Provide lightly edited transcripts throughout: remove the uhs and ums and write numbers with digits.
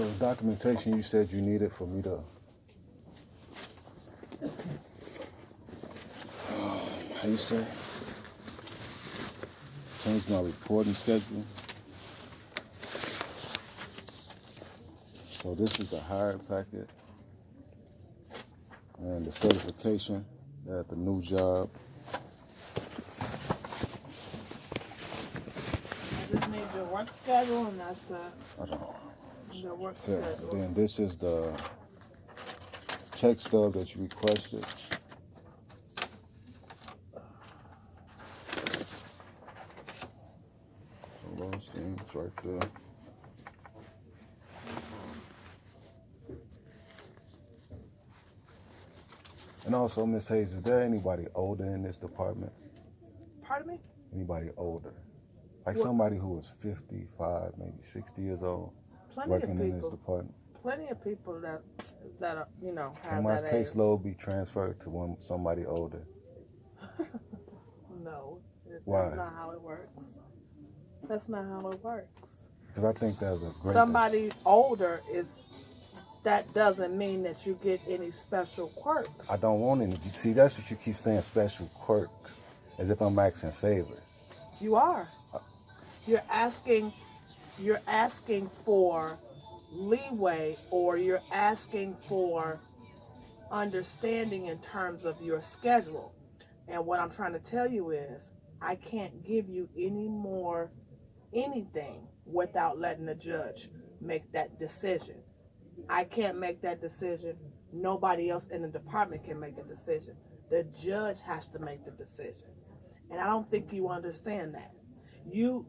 So documentation you said you needed for me to how you say? Change my reporting schedule. So this is the hire packet and the certification at the new job. I just need your work schedule, and that's your work Yeah. schedule. Then this is the check stub that you requested. So those things right there. And also, Miss Hayes, is there anybody older in this department? Pardon me? Anybody older? Like What? somebody who was 55, maybe 60 years old, Plenty working of in people. this department? Plenty of people that are, have Can my that age. caseload be transferred to somebody older? No, Why? that's not how it works. That's not how it works. Because I think there's a great... Somebody older that doesn't mean that you get any special quirks. I don't want any. See, that's what you keep saying, special quirks, as if I'm asking favors. You are. You're asking for leeway, or you're asking for understanding in terms of your schedule. And what I'm trying to tell you is, I can't give you anything without letting the judge make that decision. I can't make that decision. Nobody else in the department can make the decision. The judge has to make the decision. And I don't think you understand that. You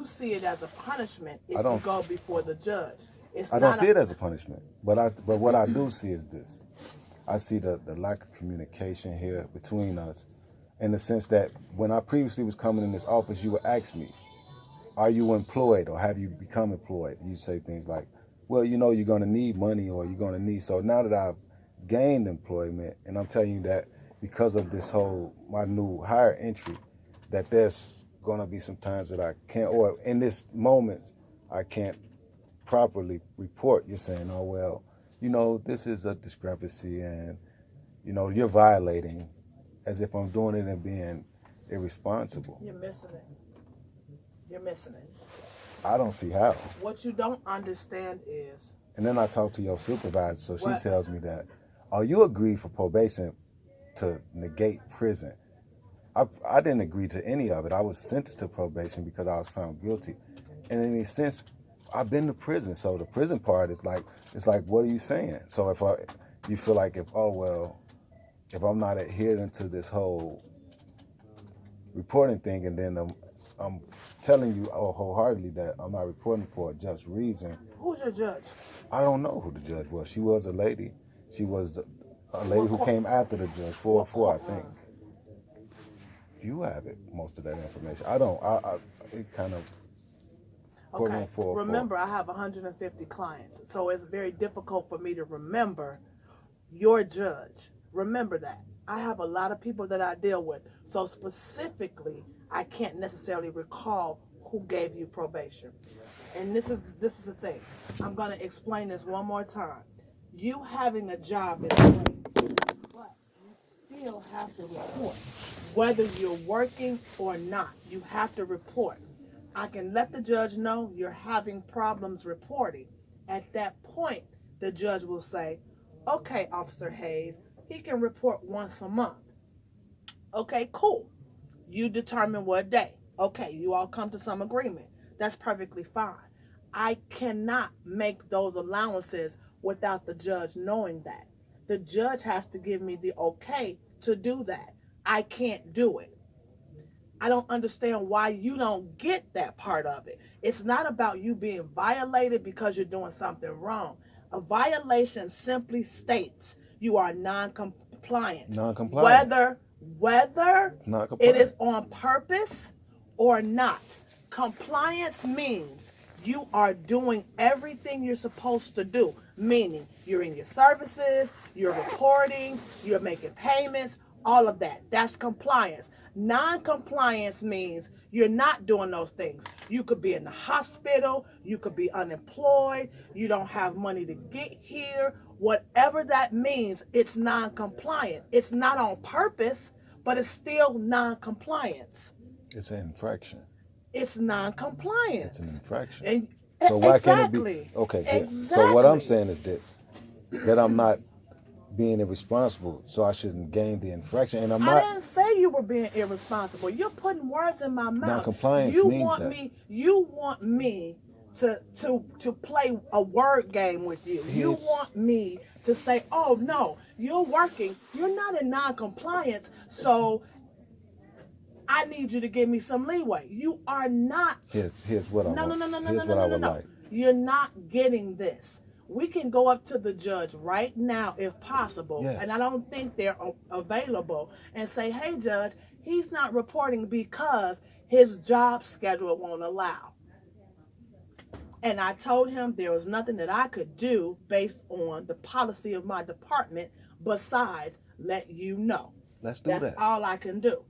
see it as a punishment if you go before the judge. I don't see it as a punishment. But what I do see is this. I see the lack of communication here between us, in the sense that when I previously was coming in this office, you would ask me, are you employed or have you become employed? You say things like, well, you're going to need money, or you're going to need. So now that I've gained employment, and I'm telling you that because of this my new hire entry, that there's going to be some times that I can't, or in this moment, I can't properly report. You're saying, oh, well, this is a discrepancy, and, you're violating, as if I'm doing it and being irresponsible. You're missing it. You're missing it. I don't see how. What you don't understand is... And then I talk to your supervisor, so she tells me that, oh, you agreed for probation to negate prison. I didn't agree to any of it. I was sentenced to probation because I was found guilty. And in a sense, I've been to prison. So the prison part is like, what are you saying? So you feel like if I'm not adhering to this whole reporting thing, and then I'm telling you wholeheartedly that I'm not reporting for a just reason. Who's your judge? I don't know who the judge was. She was a lady. She was a lady who came after the judge, 404, I think. You have it, most of that information. I don't. It kind of... Okay, remember, I have 150 clients, so it's very difficult for me to remember your judge. Remember that. I have a lot of people that I deal with, so specifically, I can't necessarily recall who gave you probation. And this is the thing. I'm going to explain this one more time. You having a job is great, but you still have to report. Whether you're working or not, you have to report. I can let the judge know you're having problems reporting. At that point, the judge will say, okay, Officer Hayes, he can report once a month. Okay, cool. You determine what day. Okay, you all come to some agreement. That's perfectly fine. I cannot make those allowances without the judge knowing that. The judge has to give me the okay to do that. I can't do it. I don't understand why you don't get that part of it. It's not about you being violated because you're doing something wrong. A violation simply states you are non-compliant. Non-compliant. Whether it is on purpose or not. Compliance means you are doing everything you're supposed to do, meaning you're in your services, you're reporting, you're making payments, all of that. That's compliance. Non-compliance means you're not doing those things. You could be in the hospital, you could be unemployed, you don't have money to get here. Whatever that means, it's non-compliant. It's not on purpose, but it's still non-compliance. It's an infraction. It's non-compliance. It's an infraction. And so why exactly. can't it be? Okay, here. Exactly. So what I'm saying is this, that I'm not being irresponsible, so I shouldn't gain the infraction. And I didn't say you were being irresponsible. You're putting words in my mouth. Non-compliance means that. You want me to play a word game with you. You want me to say, oh no, you're working. You're not in non-compliance, so I need you to give me some leeway. You are not. Here's what I want. Here's what I would like. You're not getting this. We can go up to the judge right now if possible, yes. And I don't think they're available, and say, hey judge, he's not reporting because his job schedule won't allow. And I told him there was nothing that I could do based on the policy of my department besides let you know. Let's do that. That's all I can do.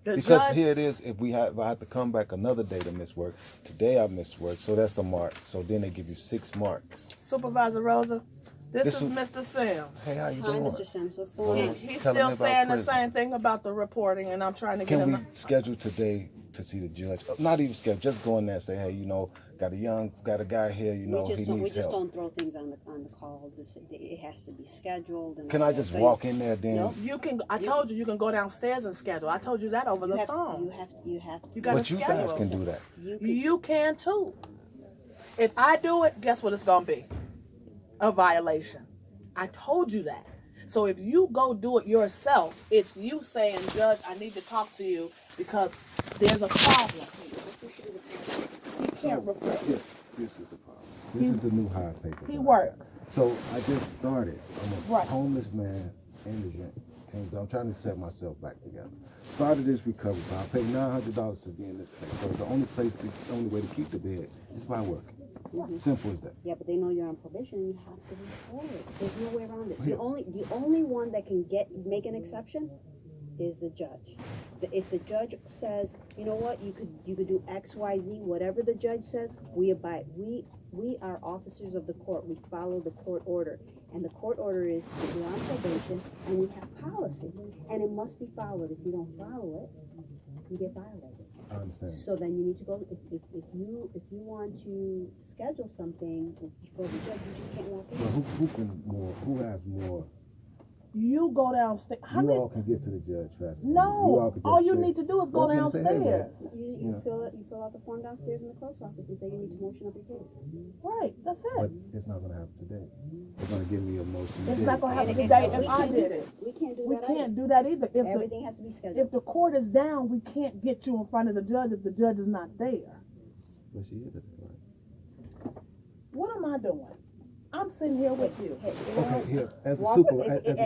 Because here it is, if I have to come back another day to miss work, today I missed work, so that's a mark. So then they give you 6 marks. Supervisor Rosa, this is Mr. Sims. Hey, how you doing? doing? Hi, Mr. Sims. What's going on? He's still saying the same thing about the reporting, and I'm trying to get him. Can we schedule today to see the judge? Not even schedule, just go in there and say, hey, got a guy here, he needs help. We just don't throw things on the call. It has to be scheduled. And can I just walk in there then? No, you can. I told you can go downstairs and schedule. I told you that over the phone. You have to. But you guys can do that. You can too. If I do it, guess what it's gonna be? A violation. I told you that. So if you go do it yourself, it's you saying, Judge, I need to talk to you because there's a problem here. He can't report. Yes, this is the problem. This is the new high paper. He works. So I just started. I'm a homeless man, indigent. I'm trying to set myself back together. Started this recovery. I paid $900 to be in this place. So the only way to keep the bed is by working. Mm-hmm. Simple as that. Yeah, but they know you're on probation and you have to report it. There's no way around it. The only one that can make an exception is the judge. If the judge says, you know what, you could do X, Y, Z, whatever the judge says, we abide. We are officers of the court. We follow the court order. And the court order is you're on probation and we have policy. And it must be followed. If you don't follow it, you get violated. I understand. So then you need to go, if you want to schedule something before the judge, you just can't walk in. Well, who has more? You go downstairs. You all can get to the judge faster. No, all you need to do is go downstairs. You fill out the form downstairs in the clerk's office and say you need to motion up your case. Right, that's it. But it's not going to happen today. They're going to give me a motion. It's not going to happen today if I did it. We can't do that. We can't do that either. Everything has to be scheduled. If the court is down, we can't get you in front of the judge if the judge is not there. But she is today, right? What am I doing? I'm sitting here with you. Okay, here, as a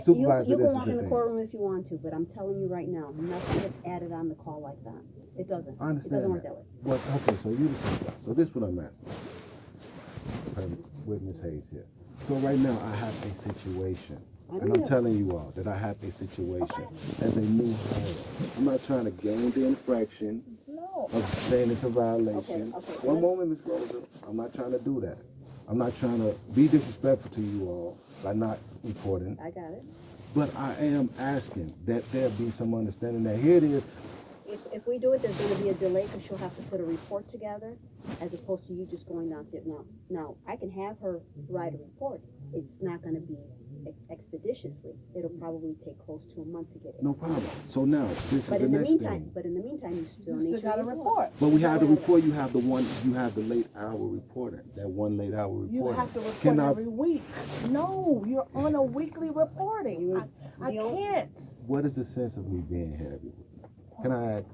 supervisor, you can walk in the courtroom if you want to, but I'm telling you right now, nothing gets added on the call like that. It doesn't. I understand. It doesn't work that way. Well, okay, so you the supervisor. So this is what I'm asking. With Ms. Hayes here. So right now I have a situation. And I'm telling you all that I have a situation as a new hire. I'm not trying to gain the infraction of saying it's a violation. One moment, Ms. Rosa. I'm not trying to do that. I'm not trying to be disrespectful to you all by not reporting. I got it. But I am asking that there be some understanding that here it is. If we do it, there's going to be a delay because she'll have to put a report together as opposed to you just going downstairs. Now, I can have her write a report. It's not going to be expeditiously. It'll probably take close to a month to get it. No problem. So now, this is the next thing. But in the meantime, you still need to report. But we have the report. You have the late hour reporter. That one late hour reporter. You have to report every week. No, you're on a weekly reporting. I can't. What is the sense of me being here every week? Can I ask?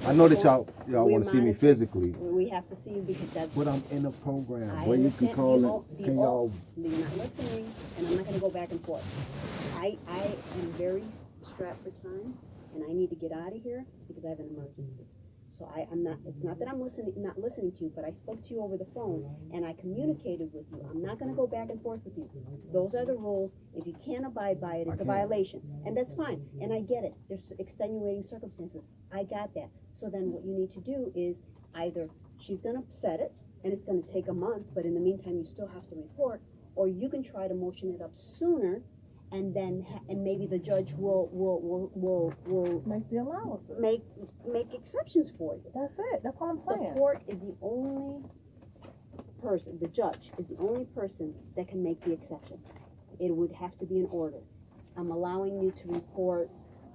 I know that y'all want to see me physically. We have to see you because that's. But I'm in a program where you can call it. Can y'all? You're not listening, and I'm not going to go back and forth. I am very strapped for time, and I need to get out of here because I have an emergency. So I'm not, it's not that I'm not listening to you, but I spoke to you over the phone and I communicated with you. I'm not gonna go back and forth with you. Those are the rules. If you can't abide by it, it's a violation. And that's fine. And I get it. There's extenuating circumstances. I got that. So then what you need to do is either she's gonna set it and it's gonna take a month, but in the meantime you still have to report, or you can try to motion it up sooner, and then and maybe the judge will Make the allowances. make exceptions for you. That's it. That's what I'm saying. The court is the only person, the judge is the only person that can make the exception. It would have to be an order. I'm allowing you to report,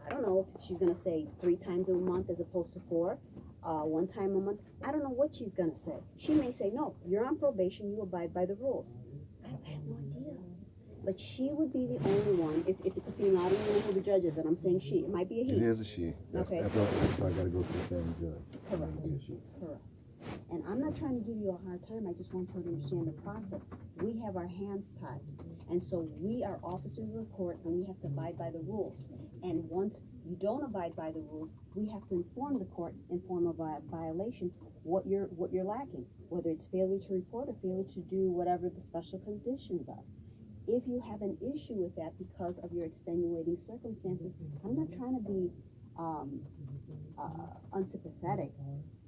I don't know if she's gonna say 3 times a month as opposed to 4, 1 time a month. I don't know what she's gonna say. She may say, no, you're on probation, you abide by the rules. I have no idea. But she would be the only one, if it's a female, I don't even know who the judge is, and I'm saying she, it might be a he. It is a she. Okay. That's why I gotta go to the same judge. Correct. It is a she. Correct. And I'm not trying to give you a hard time, I just want you to understand the process. We have our hands tied, and so we are officers of the court, and we have to abide by the rules. And once you don't abide by the rules, we have to inform the court in form of a violation what you're lacking, whether it's failure to report or failure to do whatever the special conditions are. If you have an issue with that because of your extenuating circumstances, I'm not trying to be unsympathetic.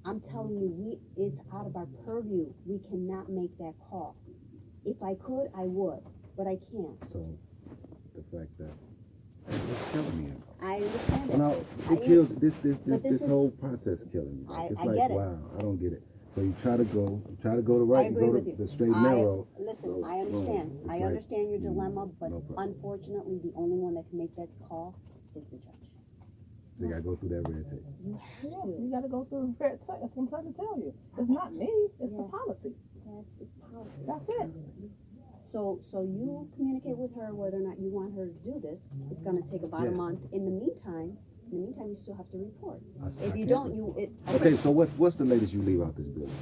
I'm telling you, it's out of our purview. We cannot make that call. If I could, I would, but I can't. So the fact that it's killing me. I understand it. No, it kills this whole process killing me. Like, it's I like, get it. wow, I don't get it. So you try to go the right, I agree go with to you. the straight narrow. Listen, So, I understand. it's I like, understand your dilemma, but no problem. unfortunately, the only one that can make that call is the judge. So you gotta go through that red tape. You have Yeah, to. you got to go through fair tape. That's what I'm trying to tell you. It's not me. It's the policy. It's policy. That's it. So you communicate with her whether or not you want her to do this. It's going to take about a Yes. month. In the meantime, you still have to report. I If you can't don't, do it. you Okay, so what's the latest you leave out this building?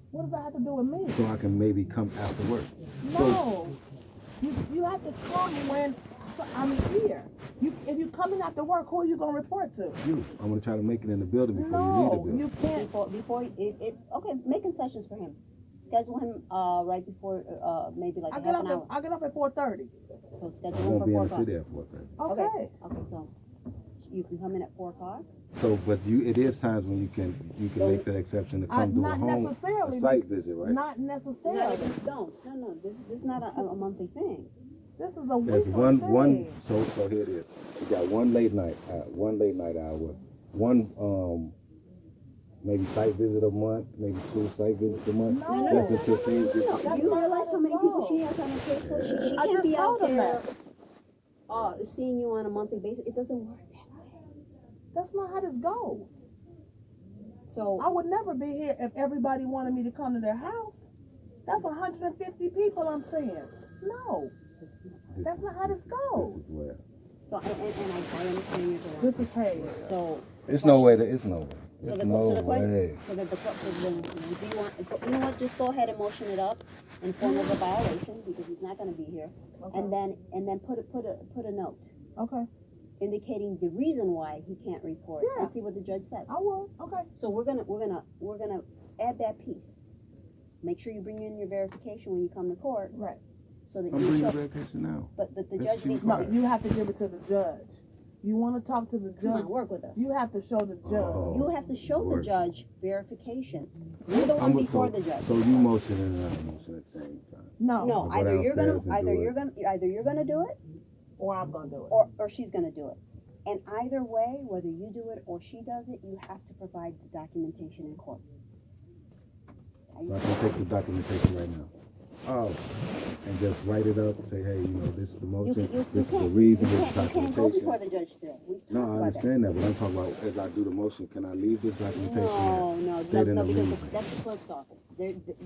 What does that have to do with me? So I can maybe come after work. So No. You have to call me when I'm here. If you're coming after work, who are you going to report to? you, I'm gonna try to make it in the building before you leave the No, building. you can't. before okay, make concessions for him. Schedule him right before maybe like I a get half an hour. I get up at 4:30. So I schedule him won't for be 4 in the o'clock. city at 4:30. Okay. Okay, so you can come in at 4 o'clock. So, but it is times when you can make that exception to come do a Not home, a necessarily. site visit, right? Not necessarily. No. This is not a monthly thing. This is a There's weekly one. thing. So here it is. You got one late night hour, one maybe site visit a month, maybe 2 site visits a month. No. Just until things get. That's You not realize how many how it people she goes. has on her caseload? She I can't just be out told him there that. seeing you on a monthly basis. It doesn't work that way. That's not how this goes. So I would never be here if everybody wanted me to come to their house. That's 150 people I'm seeing. No. That's not how this goes. This is where. So I understand your dilemma. This is hey. So It's no way. It's no way. So It's the, no so the question, way. so that the question, then, do you want, you know what, just go ahead and motion it up in form of a violation, because he's not gonna be here. Okay. And then put a note Okay. indicating the reason why he can't report, Yeah. and see what the judge says. I will. Okay. So we're gonna add that piece. Make sure you bring in your verification when you come to court, Right. so that I'm you bringing show, verification now. but the That's judge too needs No, to, you have to give it to the judge. You want to talk to the come judge? on, work with us. You have to show the judge. Oh. You have to show the Lord. judge verification. You're the one before the judge. So you motion and I motion at the same time. No. No, Go either you're downstairs and do it. either you're gonna do it, Or I'm gonna do it. or she's gonna do it. And either way, whether you do it or she does it, you have to provide the documentation in court. So I can take the documentation right now. Oh, and just write it up and say, hey, this is the motion, this is the reason, this is You can't go before documentation. the judge today. We've talked No, I about that. understand that, but I'm talking about as I do the motion, can I leave this documentation No, here? State in the because reason. that's the clerk's office.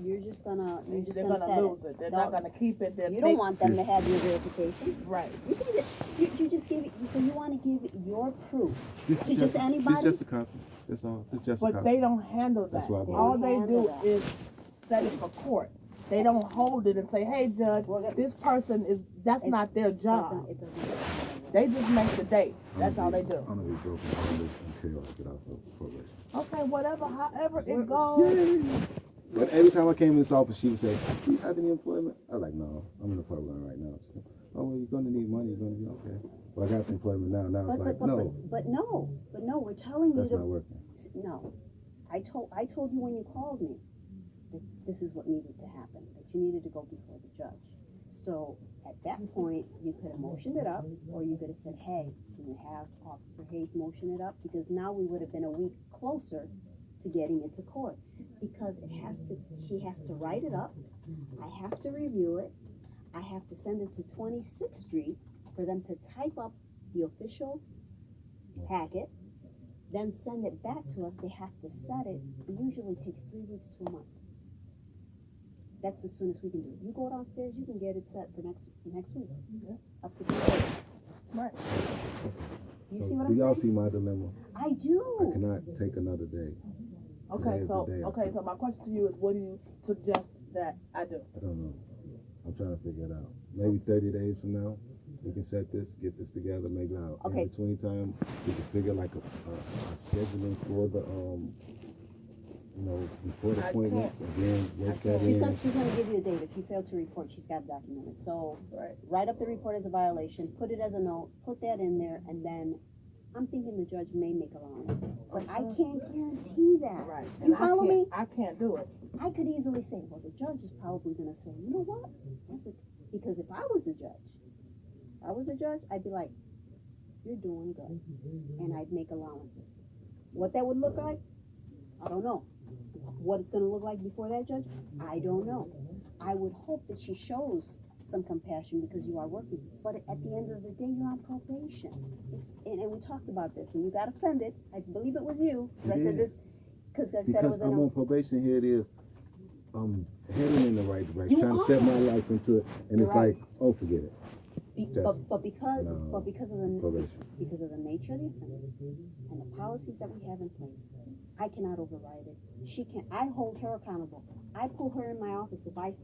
You're just gonna They're set gonna lose it. They're No, not gonna keep it. You don't want them to have your verification. Right. You can you just give it, so you wanna give your proof This to is just anybody? This is just a copy. That's all. It's just a But copy. they don't handle that. That's why I brought All it. they Handle do that. is set it for court. They don't hold it and say, "Hey, judge, Well, that- this person is." That's not their job. It doesn't work that way. They just make the date. That's all they do. I'm gonna be broken on this until I get out of probation. Okay, whatever, however it goes. Yeah. But every time I came in this office, she would say, "Do you have any employment?" I was like, "No, I'm in the program right now." She said, "Oh, well, you're gonna need money. You're gonna be okay." Well, I got the employment now. Now it's like, no, But no, we're telling you that's to. not working. No, I told you when you called me that this is what needed to happen. That you needed to go before the judge. So at that point, you could have motioned it up, or you could have said, "Hey, can you have Officer Hayes motion it up?" Because now we would have been a week closer to getting it to court. Because she has to write it up. I have to review it. I have to send it to 26th Street for them to type up the official packet, then send it back to us. They have to set it. It usually takes 3 weeks to a month. That's the soonest we can do it. You go downstairs, you can get it set for next week. Yeah. Up to 3 days. Right. You So see what do I'm y'all saying? see my dilemma? I I do. cannot take another day. Okay, Today's so the day I took. my question to you is, what do you suggest that I do? I don't know. I'm trying to figure it out. Maybe 30 days from now, we can set this, get this together. Maybe Okay. in between time, we can figure like a scheduling for the report appointments, and then work that She's in. gonna give you a date. If you fail to report, she's got to document it. So Right. write up the report as a violation, put it as a note, put that in there, and then I'm thinking the judge may make allowances. But I can't guarantee that. Right. You follow me? I can't do it. I could easily say, well, the judge is probably gonna say, you know what? Because if I was the judge, I'd be like, you're doing good. And I'd make allowances. What that would look like, I don't know. What it's gonna look like before that judge, I don't know. I would hope that she shows some compassion because you are working. But at the end of the day, you're on probation. And we talked about this, and you got offended. I believe it was you. I said this because I said it was I'm on probation. Here it is. I'm heading in the right direction, trying to set my life into it, and it's Right. like, oh, forget it. But because of the Probation. because of the nature of the offense and the policies that we have in place, I cannot override it. She can. I hold her accountable. I pull her in my office if I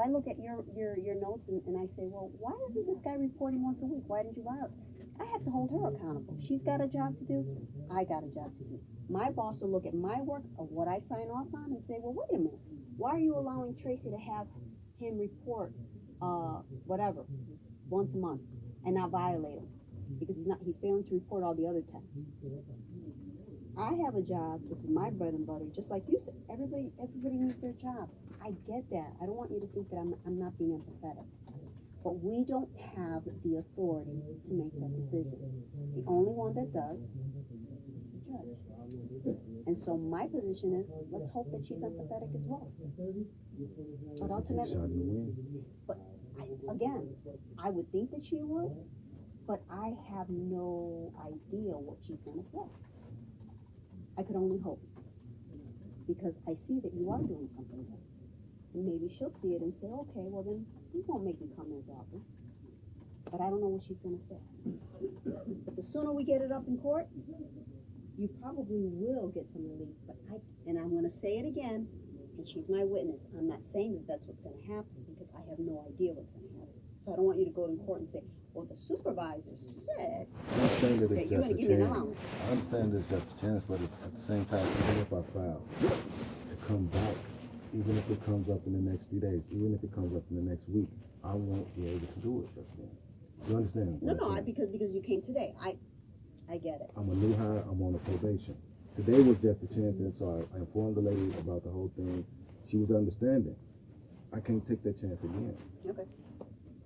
look at your notes and I say, well, why isn't this guy reporting once a week? Why didn't you file? I have to hold her accountable. She's got a job to do. I got a job to do. My boss will look at my work of what I sign off on and say, well, wait a minute. Why are you allowing Tracy to have him report whatever once a month and not violate him because he's failing to report all the other 10? I have a job. This is my bread and butter. Just like you said, everybody needs their job. I get that. I don't want you to think that I'm not being empathetic. But we don't have the authority to make that decision. The only one that does is the judge. And so my position is, let's hope that she's empathetic as well. But ultimately, Shot in the wind. but I would think that she would, but I have no idea what she's going to say. I could only hope, because I see that you are doing something good. And maybe she'll see it and say, okay, well then, we won't make you come as often. But I don't know what she's going to say. But the sooner we get it up in court, you probably will get some relief. But I'm going to say it again, and she's my witness. I'm not saying that that's what's going to happen, because I have no idea what's going to happen. So I don't want you to go to court and say, well, the supervisor said I understand that that it's you're just going to a give me an chance. allowance. I understand it's just a chance, but at the same time, even if I file to come back, even if it comes up in the next few days, even if it comes up in the next week, I won't be able to do it just then. You understand? No, because you came today. I get it. I'm a new hire. I'm on a probation. Today was just a chance, and so I informed the lady about the whole thing. She was understanding. I can't take that chance again. Okay.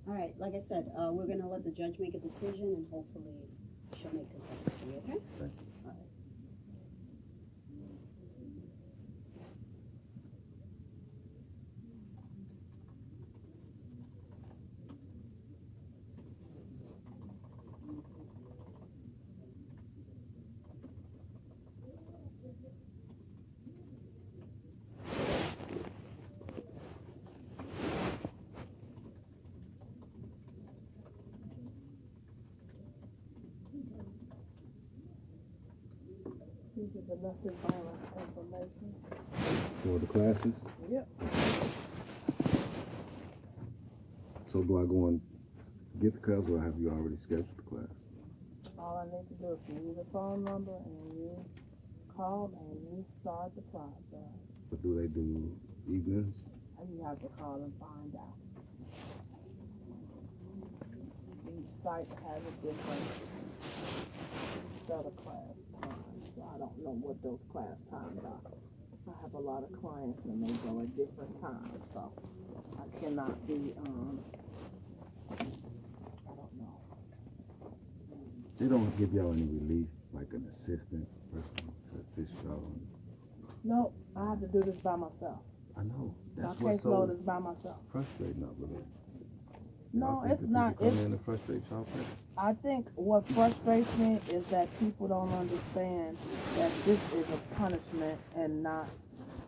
All right. Like I said, we're going to let the judge make a decision, and hopefully she'll make concessions for you, okay? Thank you. All right. These are domestic violence information. For the classes? Yep. So do I go on get the class, or have you already scheduled the class? All I need to do is give you the phone number and you call and you start the process. But do they do evenings? And you have to call and find out. Each site has a different set of class times. So I don't know what those class times are. I have a lot of clients and they go at different times, so I cannot be, I don't know. They don't give y'all any relief, like an assistant person to assist y'all? No, I have to do this by myself. I know. That's My what's caseload so is by myself. frustrating, I believe. No, it's not. Come in and frustrate y'all first. I think what frustrates me is that people don't understand that this is a punishment and not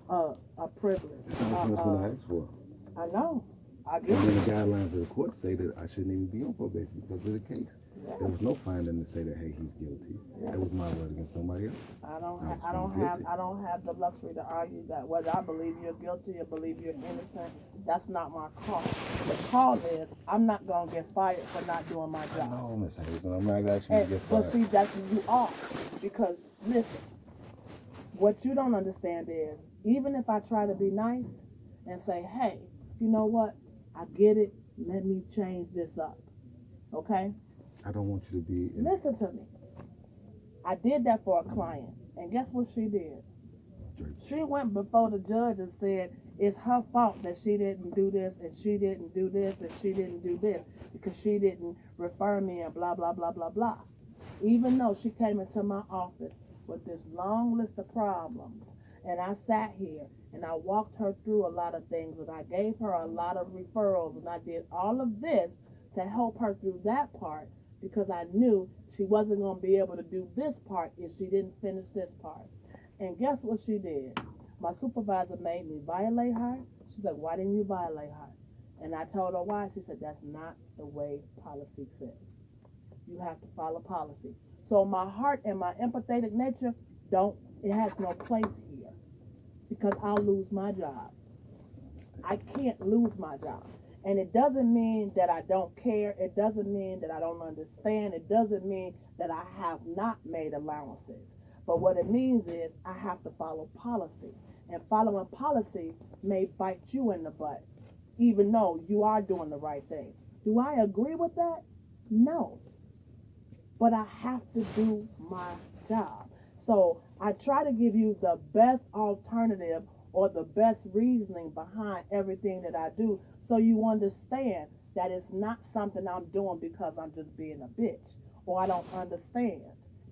a privilege. It's not a punishment I asked for. I know. I And get then it. the guidelines of the court say that I shouldn't even be on probation because of the case. Yeah. There was no finding to say that, hey, he's guilty. Yeah. That was my word against somebody else. I don't have the luxury to argue that whether I believe you're guilty or believe you're innocent. That's not my call. The call is I'm not gonna get fired for not doing my job. No, Miss Hazen, I'm not asking you to get fired. But see, that's who you are. Because listen, what you don't understand is even if I try to be nice and say, hey, you know what? I get it. Let me change this up. Okay? I don't want you to be. Listen to me. I did that for a client. And guess what she did? She went before the judge and said it's her fault that she didn't do this and she didn't do this and she didn't do this because she didn't refer me and blah, blah, blah, blah, blah. Even though she came into my office with this long list of problems and I sat here and I walked her through a lot of things and I gave her a lot of referrals and I did all of this to help her through that part because I knew she wasn't going to be able to do this part if she didn't finish this part. And guess what she did? My supervisor made me violate her. She said, why didn't you violate her? And I told her why. She said, that's not the way policy says. You have to follow policy. So my heart and my empathetic nature it has no place here because I'll lose my job. I can't lose my job. And it doesn't mean that I don't care. It doesn't mean that I don't understand. It doesn't mean that I have not made allowances. But what it means is I have to follow policy. And following policy may bite you in the butt, even though you are doing the right thing. Do I agree with that? No. But I have to do my job. So I try to give you the best alternative or the best reasoning behind everything that I do so you understand that it's not something I'm doing because I'm just being a bitch or I don't understand.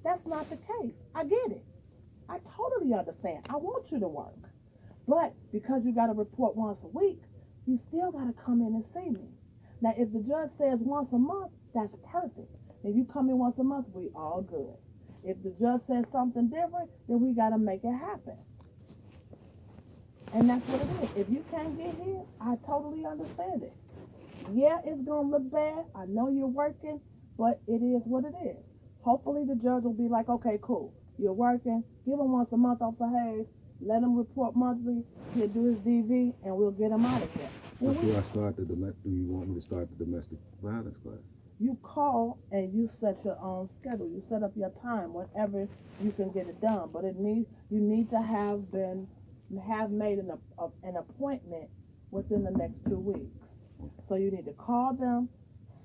That's not the case. I get it. I totally understand. I want you to work. But because you got to report once a week, you still got to come in and see me. Now, if the judge says once a month, that's perfect. If you come in once a month, we all good. If the judge says something different, then we got to make it happen. And that's what it is. If you can't get here, I totally understand it. Yeah, it's going to look bad. I know you're working, but it is what it is. Hopefully the judge will be like, okay, cool. You're working. Give him once a month, Officer Hayes. Let him report monthly. He'll do his DV, and we'll get him out of here. But do you want me to start the domestic violence class? You call and you set your own schedule. You set up your time whenever you can get it done. But you need to have made an appointment within the next 2 weeks. So you need to call them,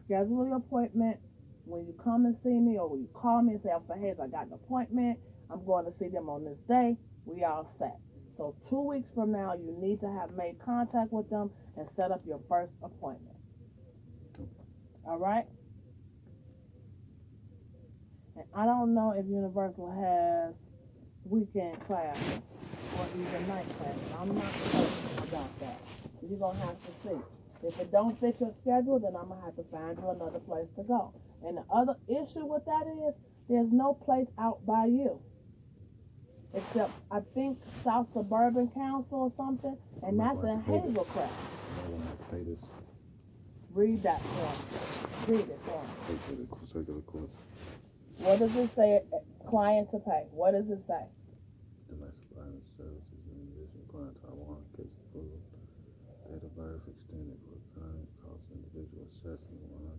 schedule an appointment. When you come and see me, or when you call me and say, Officer Hayes, I got an appointment. I'm going to see them on this day. We all set. So 2 weeks from now, you need to have made contact with them and set up your first appointment. All right? And I don't know if Universal has weekend classes or even night classes. I'm not certain about that. You're going to have to see. If it don't fit your schedule, then I'm going to have to find you another place to go. And the other issue with that is there's no place out by you. Except, I think, South Suburban Council or something, and that's in Hazelcrest. I want to pay this. Read that for me. Read it for me. Pay for the circular course. What does it say? Client to pay. What does it say? Domestic violence services in addition, client Taiwan, case approval, date of birth extended for current cost individual assessment 100,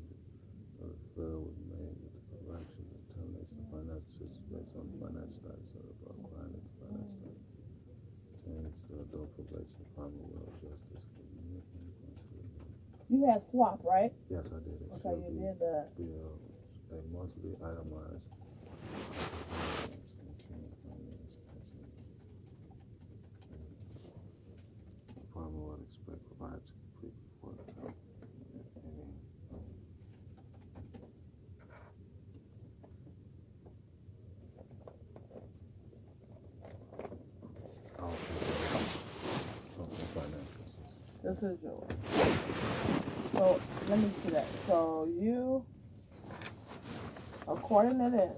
adult probation, Commonwealth justice. You had swap, right? Yes, I did it. Okay, you did that. Be a monthly itemized. Commonwealth expect provides complete report. This is yours. So let me see that. So you, according to this,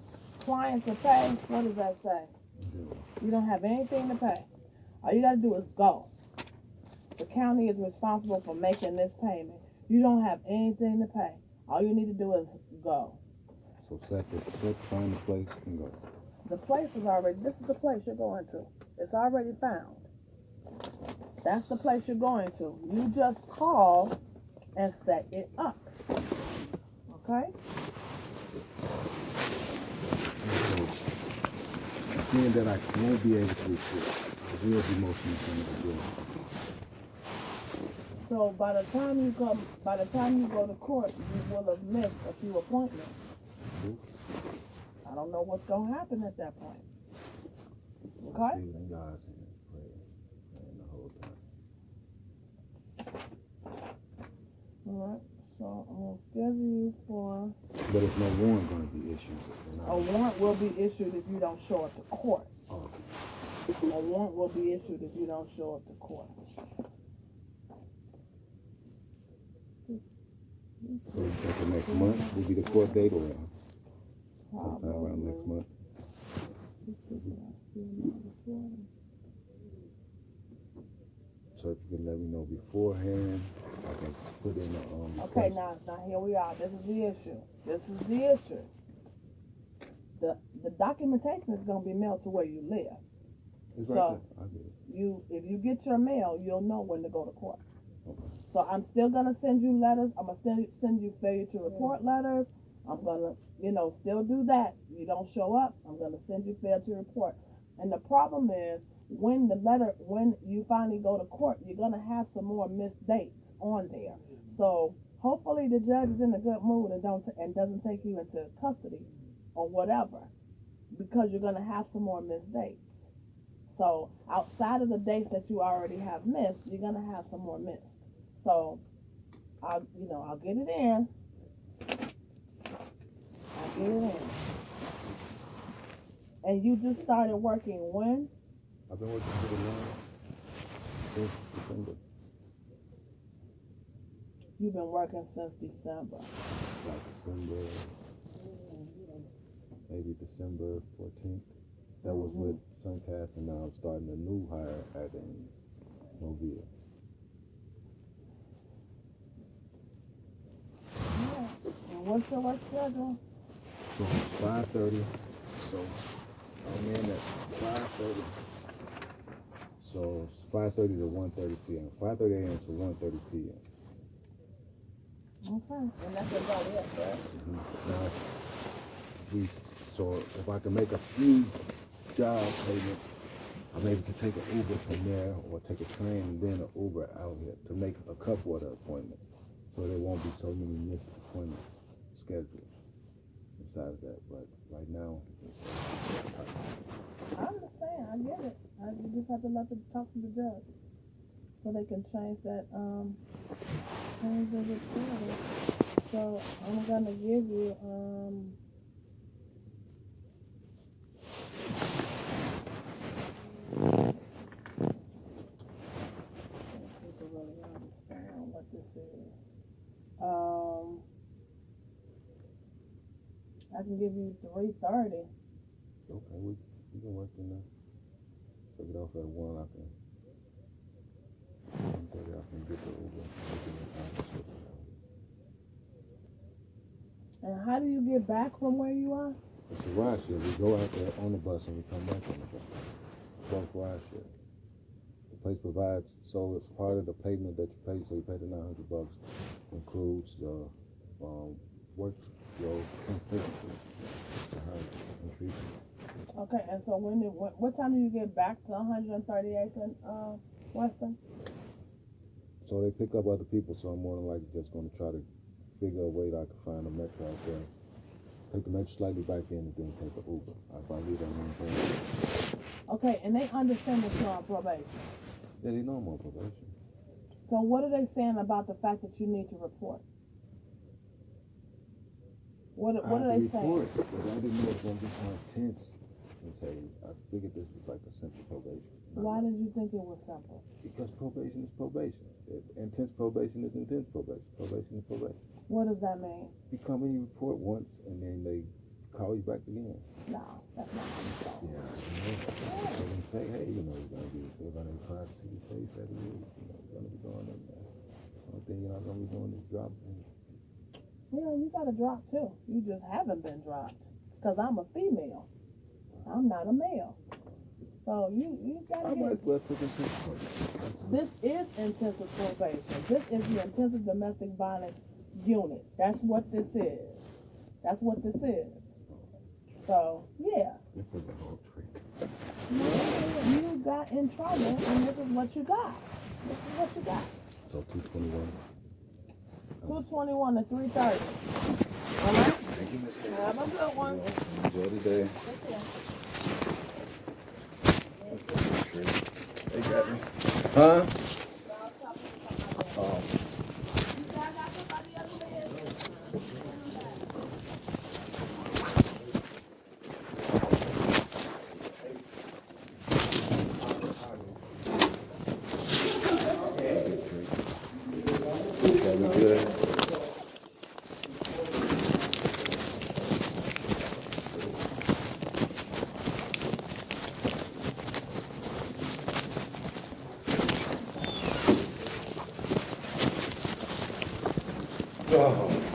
clients to pay. What does that say? Zero. You don't have anything to pay. All you got to do is go. The county is responsible for making this payment. You don't have anything to pay. All you need to do is go. So find the place and go. The place is already. This is the place you're going to. It's already found. That's the place you're going to. You just call and set it up. Okay? Seeing that I won't be able to report, I will be motioning for the jail. So by the time you go to court, you will have missed a few appointments. I don't know what's gonna happen at that point. Okay? Leaving God's hand, praying the whole time. All right. So I'm gonna schedule you for. But it's no warrant going to be issued. A warrant will be issued if you don't show up to court. Oh. A warrant will be issued if you don't show up to court. So you think the next month will be the court date or sometime around next month? So if you can let me know beforehand, I can put in the Okay, now here we are. This is the issue. The documentation is gonna be mailed to where you live. It's so right there. I get it. If you get your mail, you'll know when to go to court. Okay. So I'm still gonna send you letters. I'm gonna send you failure to report letters. I'm gonna, still do that. You don't show up, I'm gonna send you failure to report. And the problem is when you finally go to court, you're gonna have some more missed dates on there. So hopefully the judge is in a good mood and doesn't take you into custody or whatever, because you're gonna have some more missed dates. So outside of the dates that you already have missed, you're gonna have some more missed. So I'll get it in. And you just started working when? I've been working for the last since December. You've been working since December. Like December, maybe December 14th. That was with Suncast, and now I'm starting a new hire at Novia. Yeah. And what's your work schedule? So 5:30. So I'm in at 5:30. So it's 5:30 to 1:30 p.m. 5:30 a.m. to 1:30 p.m. Okay. And that's about it, right? Now, so if I can make a few job payments, I maybe can take an Uber from there or take a train and then an Uber out here to make a couple of the appointments. So there won't be so many missed appointments scheduled inside of that. But right now, it's I understand. I get it. You just have to talk to the judge so they can change that, change the report. So I'm gonna give you, people really understand what this is. I can give you 3:30. okay. We can work in there. Take it off at 1. I can get the Uber. And how do you get back from where you are? It's a ride share. We go out there on the bus and we come back on the bus. Both ride share. The place provides, so it's part of the payment that you pay. So you pay the $900, includes work, Okay, and so what time do you get back to 138th and Weston? So they pick up other people, so I'm more than likely just going to try to figure a way that I can find a metro out there. Take the metro slightly back in and then take an Uber. If I leave that one. Okay, and they understand that you're on probation. Yeah, they know I'm on probation. So what are they saying about the fact that you need to report? What are they saying? But I didn't know it was going to be so intense. I figured this was like a simple probation. Why did you think it was simple? Because probation is probation. Intense probation is intense probation. Probation is probation. What does that mean? You come and you report once, and then they call you back again. No, that's not how you go. Yeah, they can say, hey, they're going to try to see your face every week. You're going to be going in there. The only thing you're not going to be doing is dropping. Yeah, you got to drop too. You just haven't been dropped. Because I'm a female. I'm not a male. So you got to I might as well take intensive probation. This is intensive probation. This is the intensive domestic violence unit. That's what this is. That's what this is. So, yeah. This is a whole trick. You got in trouble, and this is what you got. This is what you got. So 221. 221 to 330. All right? Thank you, Miss Haley. Have a good one. Enjoy the day. That's a trick. They got me. Huh? Oh. Good. Oh.